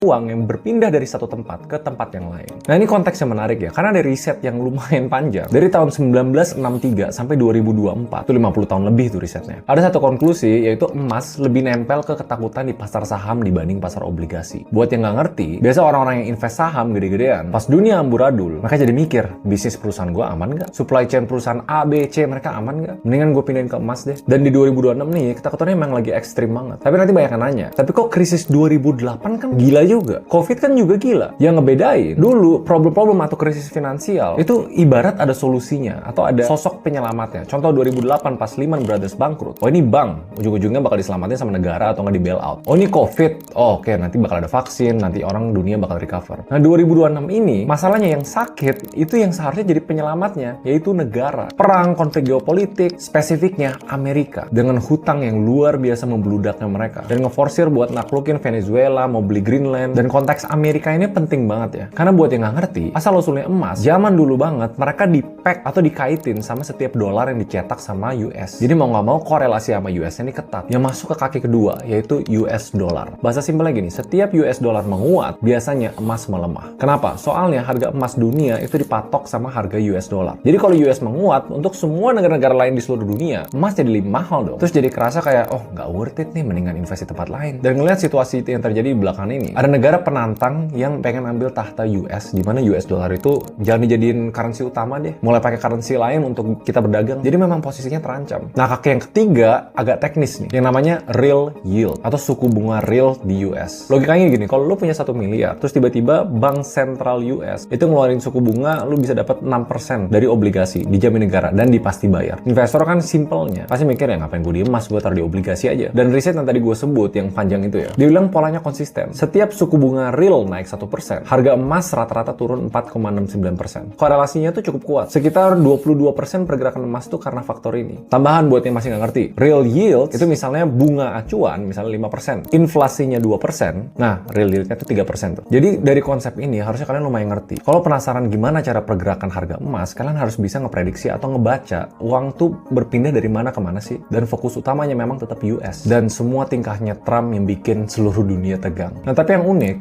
uang yang berpindah dari satu tempat ke tempat yang lain. Nah, ini konteks yang menarik ya, karena ada riset yang lumayan panjang. Dari tahun 1963 sampai 2024, itu 50 tahun lebih tuh risetnya. Ada satu konklusi, yaitu emas lebih nempel ke ketakutan di pasar saham dibanding pasar obligasi. Buat yang nggak ngerti, biasa orang-orang yang invest saham gede-gedean, pas dunia amburadul, mereka jadi mikir, bisnis perusahaan gue aman nggak? Supply chain perusahaan A, B, C, mereka aman nggak? Mendingan gue pindahin ke emas deh. Dan di 2026 nih, ketakutannya emang lagi ekstrim banget. Tapi nanti banyak yang nanya, tapi kok krisis 2008 kan gila juga. Covid kan juga gila. Yang ngebedain, dulu problem-problem atau krisis finansial itu ibarat ada solusinya atau ada sosok penyelamatnya. Contoh 2008 pas Lehman Brothers bangkrut. Oh, ini bank, ujung-ujungnya bakal diselamatin sama negara atau nggak di bailout. Oh, ini Covid. Oh, oke, nanti bakal ada vaksin, nanti orang dunia bakal recover. Nah, 2026 ini masalahnya yang sakit itu yang seharusnya jadi penyelamatnya, yaitu negara. Perang, konflik geopolitik, spesifiknya Amerika dengan hutang yang luar biasa membludaknya mereka dan ngeforsir buat naklukin Venezuela, mau beli Greenland. Dan konteks Amerika ini penting banget ya, karena buat yang nggak ngerti, asal-usulnya emas, zaman dulu banget mereka di-pack atau dikaitin sama setiap dolar yang dicetak sama US. Jadi mau nggak mau korelasi sama US ini ketat. Yang masuk ke kaki kedua, yaitu US dollar. Bahasa simpelnya gini, setiap US dollar menguat, biasanya emas melemah. Kenapa? Soalnya harga emas dunia itu dipatok sama harga US dollar. Jadi kalau US menguat, untuk semua negara-negara lain di seluruh dunia, emas jadi lebih mahal dong. Terus jadi kerasa kayak, oh nggak worth it nih, mendingan invest di tempat lain. Dan ngelihat situasi yang terjadi di belakangan ini, ada negara penantang yang pengen ambil tahta US, di mana US dollar itu jangan dijadiin currency utama deh, mulai pakai currency lain untuk kita berdagang. Jadi memang posisinya terancam. Nah, kaki yang ketiga agak teknis nih, yang namanya real yield atau suku bunga real di US. Logikanya gini, kalau lu punya 1 miliar, terus tiba-tiba bank sentral US itu ngeluarin suku bunga, lu bisa dapat 6% dari obligasi, dijamin negara dan dipasti bayar. Investor kan simpelnya pasti mikir ya, ngapain gue di emas, gue taruh di obligasi aja. Dan riset yang tadi gue sebut yang panjang itu ya, dia bilang polanya konsisten. Setiap suku bunga real naik 1%, harga emas rata-rata turun 4,69%. Korelasinya tuh cukup kuat. Sekitar 22% pergerakan emas tuh karena faktor ini. Tambahan buat yang masih nggak ngerti, real yield itu misalnya bunga acuan, misalnya 5%. Inflasinya 2%, nah real yieldnya tuh 3% tuh. Jadi dari konsep ini harusnya kalian lumayan ngerti. Kalau penasaran gimana cara pergerakan harga emas, kalian harus bisa ngeprediksi atau ngebaca uang tuh berpindah dari mana ke mana sih. Dan fokus utamanya memang tetap US. Dan semua tingkahnya Trump yang bikin seluruh dunia tegang. Nah, tapi yang unik,